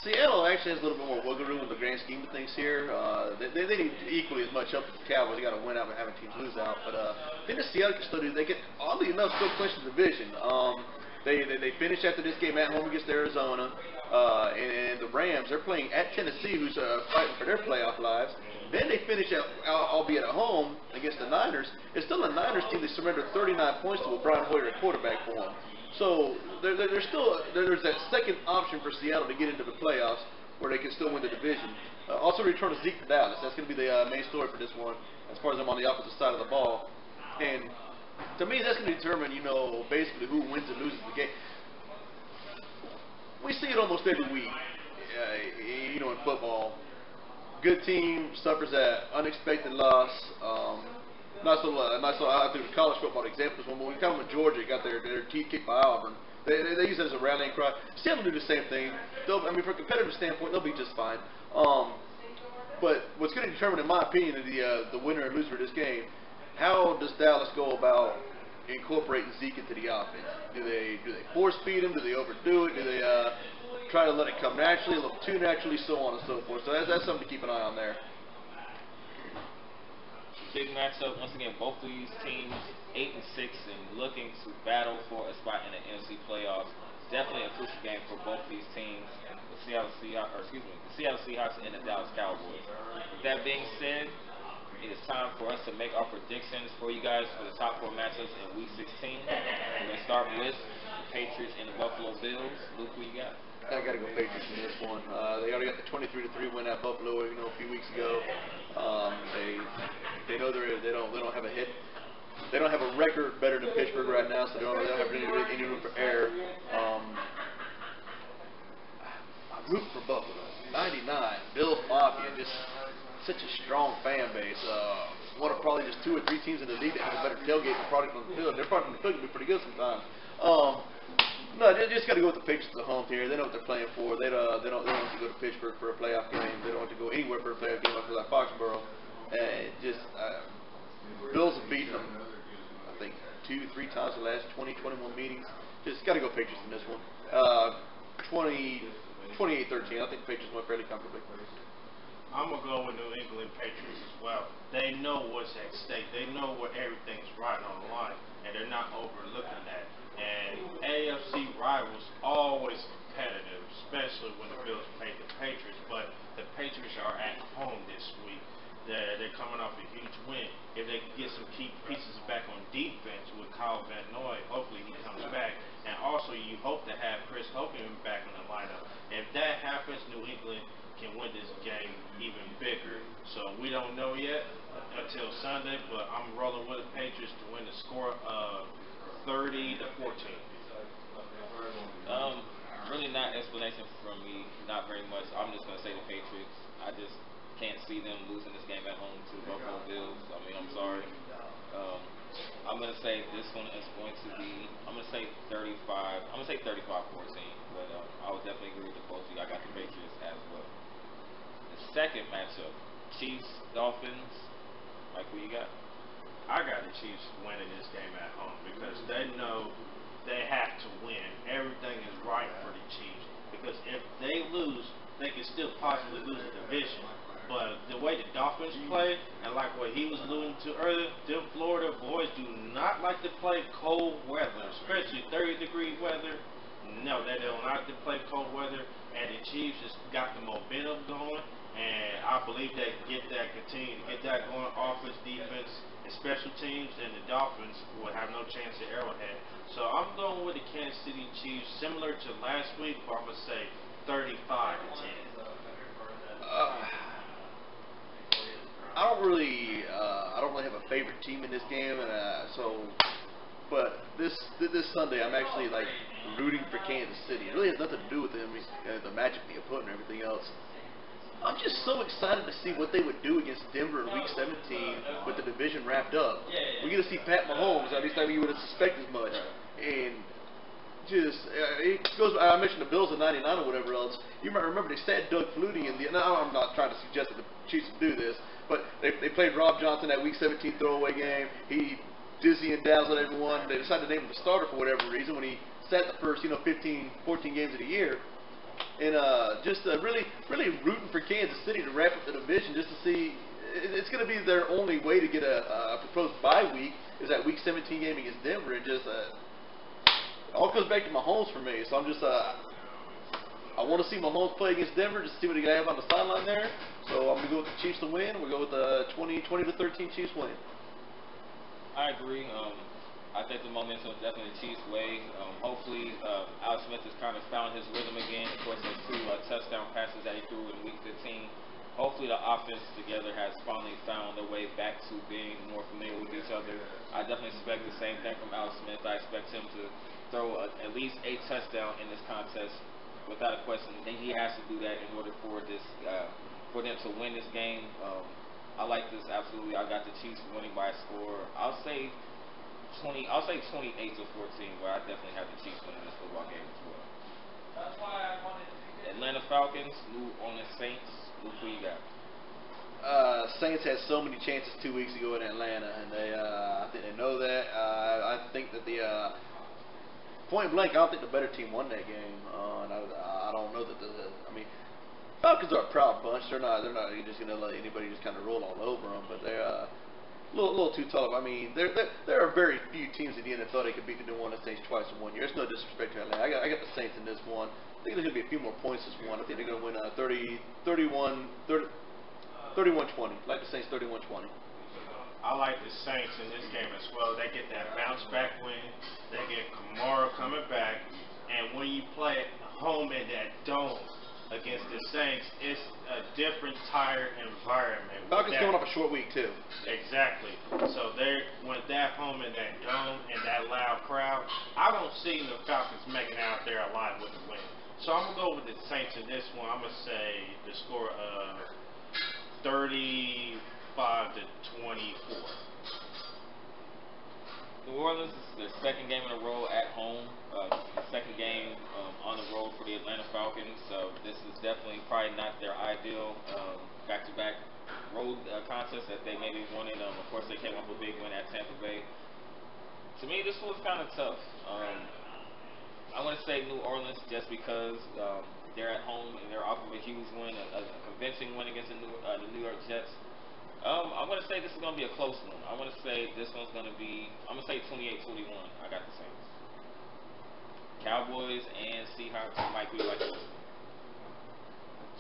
Seattle actually has a little bit more wiggle room in the grand scheme of things here. They need equally as much help as the Cowboys. They got to win out and having teams lose out. But I think the Seattle can still do. They can, oddly enough, still clinch the division. They finish after this game at home against Arizona, and the Rams. They're playing at Tennessee, who's fighting for their playoff lives. Then they finish out, albeit at home, against the Niners. It's still a Niners team. They surrendered 39 points to a Brian Hoyer at quarterback for them. So there's that second option for Seattle to get into the playoffs where they can still win the division. Also return to Zeke to Dallas. That's going to be the main story for this one, as far as I'm on the opposite side of the ball. And to me, that's going to determine, basically who wins and loses the game. We see it almost every week, in football. Good team suffers that unexpected loss. Not so I think college football examples. When we come with Georgia, got their teeth kicked by Auburn. They use it as a rallying cry. Seattle do the same thing. From a competitive standpoint, they'll be just fine. But what's going to determine, in my opinion, the winner and loser of this game, how does Dallas go about incorporating Zeke into the offense? Do they force feed him? Do they overdo it? Do they try to let it come naturally, a little too naturally, so on and so forth? So that's something to keep an eye on there. Big matchup once again. Both of these teams 8-6 and looking to battle for a spot in the NFC playoffs. Definitely a crucial game for both these teams. The Seattle Seahawks and the Dallas Cowboys. With that being said, it is time for us to make our predictions for you guys for the top 4 matchups in Week 16. We're going to start with the Patriots and the Buffalo Bills. Luke, who you got? I got to go Patriots in this one. They already got the 23-3 win at Buffalo, a few weeks ago. They know they don't have a hit. They don't have a record better than Pittsburgh right now, so they don't have any room for error. I'm rooting for Buffalo. 99, Bills Mafia, just such a strong fan base. One of probably just 2 or 3 teams in the league that have a better tailgate product on the field. Their product on the field can be pretty good sometimes. No, they just got to go with the Patriots at home here. They know what they're playing for. They don't want to go to Pittsburgh for a playoff game. They don't want to go anywhere for a playoff game after that Foxborough. And Bills have beaten them, I think, 2-3 times the last 20-21 meetings. Just got to go Patriots in this one. 28-13. I think the Patriots went fairly comfortably. I'm going to go with New England Patriots as well. They know what's at stake. They know where everything's right on the line, and they're not overlooking that. And AFC rivals always competitive, especially when the Bills play the Patriots. But the Patriots are at home this week. They're coming off a huge win. If they can get some key pieces back on defense with Kyle Van Noy, hopefully he comes back. And also you hope to have Chris Hogan back in the lineup. If that happens, New England can win this game even bigger. So we don't know yet until Sunday, but I'm rolling with the Patriots to win the score of 30-14. Really not explanation from me, not very much. I'm just going to say the Patriots. I just can't see them losing this game at home to the Buffalo Bills. I mean, I'm sorry. I'm going to say this one is going to be, I'm going to say 35. I'm going to say 35-14, but I would definitely agree with the both of you. I got the Patriots as well. The second matchup, Chiefs, Dolphins. Mike, who you got? I got the Chiefs winning this game at home because they know they have to win. Everything is right for the Chiefs because if they lose, they can still possibly lose the division. But the way the Dolphins play, and like what he was alluding to earlier, them Florida boys do not like to play cold weather, especially 30-degree weather. No, they don't like to play cold weather, and the Chiefs just got the momentum going, and I believe they continue to get that going, offense, defense, and special teams, and the Dolphins will have no chance at Arrowhead. So I'm going with the Kansas City Chiefs, similar to last week, but I'm going to say 35-10. I don't really have a favorite team in this game, and but this Sunday I'm actually like rooting for Kansas City. It really has nothing to do with them, the matchup, the opponent, and everything else. I'm just so excited to see what they would do against Denver in Week 17 with the division wrapped up. We're gonna see Pat Mahomes. At least you would suspect as much, and just it goes. I mentioned the Bills in '99 or whatever else. You might remember they sat Doug Flutie in the. Now I'm not trying to suggest that the Chiefs would do this, but they played Rob Johnson that Week 17 throwaway game. He dizzy and dazzled everyone. They decided to name him the starter for whatever reason when he sat the first 15, 14 games of the year. And just really rooting for Kansas City to wrap up the division just to see. It's going to be their only way to get a proposed bye week is that Week 17 game against Denver. And just it all comes back to Mahomes for me. So I'm just I want to see Mahomes play against Denver just to see what he got to have on the sideline there. So I'm going to go with the Chiefs to win. We'll go with the 20-13 Chiefs win. I agree. I think the momentum is definitely the Chiefs' way. Hopefully, Alex Smith has kind of found his rhythm again. Of course, those 2 touchdown passes that he threw in Week 15. Hopefully, the offense together has finally found their way back to being more familiar with each other. I definitely expect the same thing from Alex Smith. I expect him to throw at least a touchdown in this contest without a question. I think he has to do that in order for this for them to win this game. I like this absolutely. I got the Chiefs winning by a score. I'll say 28-14, where I definitely have the Chiefs winning this football game as well. Atlanta Falcons, New Orleans Saints. Who you got? Saints had so many chances 2 weeks ago in Atlanta, and I think they know that. I think that the point blank, I don't think the better team won that game. And I don't know that I mean, Falcons are a proud bunch. They're not just gonna let anybody just kind of roll all over them, but they're a little too tough. I mean, there are very few teams in the NFL that could beat the New Orleans Saints twice in 1 year. It's no disrespect to Atlanta. I got the Saints in this one. I think there's gonna be a few more points this one. I think they're gonna win 31-20. Like the Saints 31-20. I like the Saints in this game as well. They get that bounce back win. They get Kamara coming back. And when you play at home in that dome against the Saints, it's a different, tired environment. Falcons coming off a short week, too. Exactly. So when that home in that dome and that loud crowd, I don't see the Falcons making out there alive with a win. So I'm going to go with the Saints in this one. I'm going to say the score of 35-24. New Orleans is their second game in a row at home, second game on the road for the Atlanta Falcons. So this is definitely probably not their ideal back-to-back road contest that they maybe wanted. Of course, they came off a big win at Tampa Bay. To me, this was kind of tough. I want to say New Orleans just because they're at home and they're off of a huge win, a convincing win against the New York Jets. I'm going to say this is going to be a close one. I'm going to say this one's going to be, I'm going to say 28-21. I got the Saints. Cowboys and Seahawks might be like this.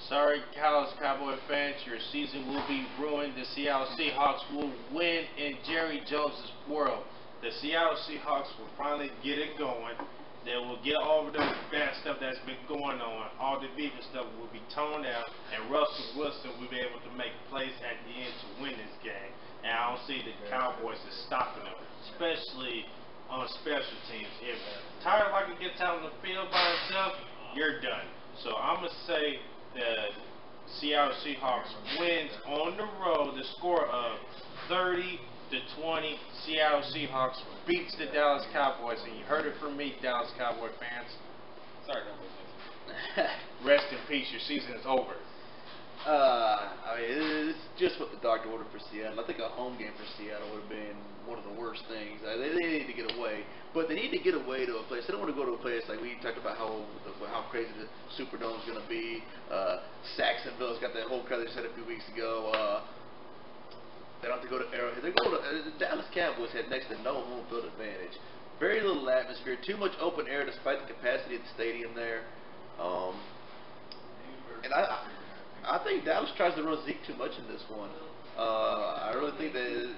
Sorry, Dallas Cowboy fans, your season will be ruined. The Seattle Seahawks will win in Jerry Jones' world. The Seattle Seahawks will finally get it going. They will get all of the bad stuff that's been going on. All the defensive stuff will be toned out, and Russell Wilson will be able to make plays at the end to win this game. And I don't see the Cowboys is stopping them, especially on special teams. If Tyler Lockett gets out on the field by himself, you're done. So I'm gonna say the Seattle Seahawks wins on the road. The score of 30-20. Seattle Seahawks beats the Dallas Cowboys, and you heard it from me, Dallas Cowboy fans. Sorry, Cowboys fans. Rest in peace. Your season is over. I mean, it's just what the doctor ordered for Seattle. I think a home game for Seattle would have been one of the worst things. They need to get away, but they need to get away to a place. They don't want to go to a place like we talked about how crazy the Superdome is going to be. Saxonville's got that whole crowd they said a few weeks ago. They don't have to go to Arrowhead. They go to the Dallas Cowboys had next to no home field advantage. Very little atmosphere. Too much open air despite the capacity of the stadium there. And I think Dallas tries to run Zeke too much in this one. I really think that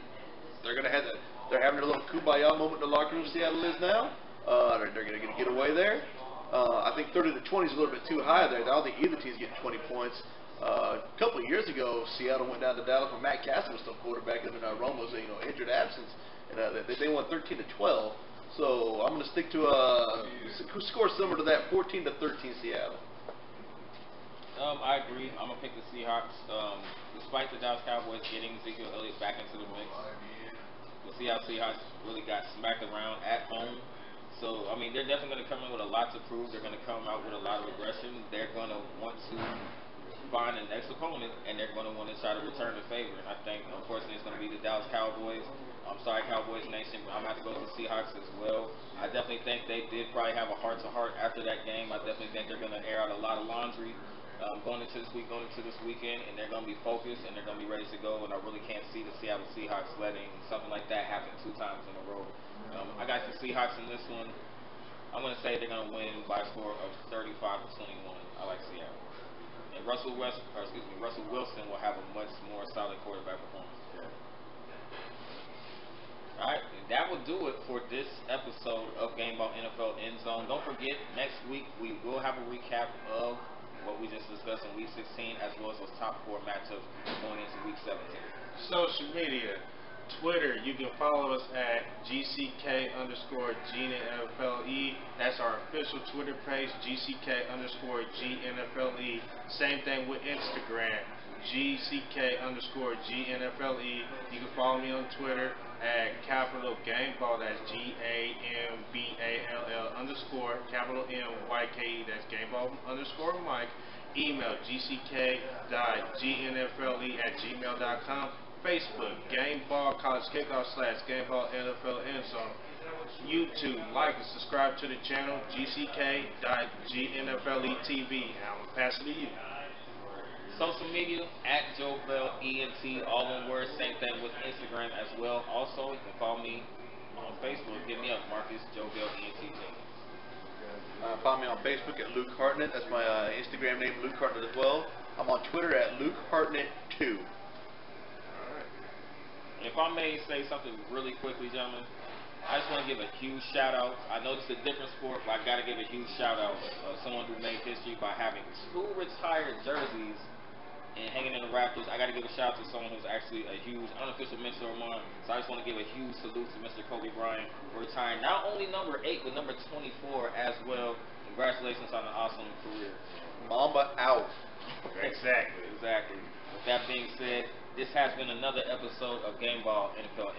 they're going to have they're having a little kumbaya moment in the locker room. Seattle is now. They're going to get away there. I think 30-20 is a little bit too high there. I don't think either team's getting 20 points. A couple of years ago, Seattle went down to Dallas when Matt Castle was still quarterback, and then Romo's injured absence, and they won 13-12. So I'm going to stick to a score similar to that, 14-13 Seattle. I agree. I'm gonna pick the Seahawks. Despite the Dallas Cowboys getting Ezekiel Elliott back into the mix, the Seattle Seahawks really got smacked around at home. So I mean, they're definitely going to come in with a lot to prove. They're going to come out with a lot of aggression. They're going to want to find the next opponent, and they're going to want to try to return the favor. And I think, unfortunately, it's going to be the Dallas Cowboys. I'm sorry, Cowboys Nation, but I'm going to have to go with the Seahawks as well. I definitely think they did probably have a heart-to-heart after that game. I definitely think they're going to air out a lot of laundry going into this weekend, and they're going to be focused, and they're going to be ready to go. And I really can't see the Seattle Seahawks letting something like that happen 2 times in a row. I got the Seahawks in this one. I'm going to say they're going to win by a score of 35-21. I like Seattle. And Russell Wilson will have a much more solid quarterback performance. Alright, and that will do it for this episode of Gameball NFL Endzone. Don't forget, next week we will have a recap of what we just discussed in Week 16, as well as those top 4 matchups going into Week 17. Social media. Twitter, you can follow us at GCK_GNFLE. That's our official Twitter page, GCK_GNFLE. Same thing with Instagram, GCK_GNFLE. You can follow me on Twitter at capital Gameball, that's GAMBALL_, capital MYKE, that's Gameball_Mike. Email gck.gnfle@gmail.com. Facebook, Gameball College Kickoff / Gameball NFL Endzone. YouTube, like and subscribe to the channel, gck.gnfletv. I'm going to pass it to you. Social media, at JoeBellENT, all one word, same thing with Instagram as well. Also, you can follow me on Facebook. Hit me up, Marcus, JoeBellENT. Follow me on Facebook at Luke Hartnett. That's my Instagram name, Luke Hartnett as well. I'm on Twitter at Luke Hartnett2. Alright. And if I may say something really quickly, gentlemen, I just want to give a huge shout out. I know this is a different sport, but I got to give a huge shout out of someone who made history by having 2 retired jerseys and hanging in the Raptors. I got to give a shout out to someone who's actually a huge unofficial mentor of mine. So I just want to give a huge salute to Mr. Kobe Bryant for retiring not only number 8, but number 24 as well. Congratulations on an awesome career. Mamba out. Exactly. Exactly. With that being said, this has been another episode of Gameball NFL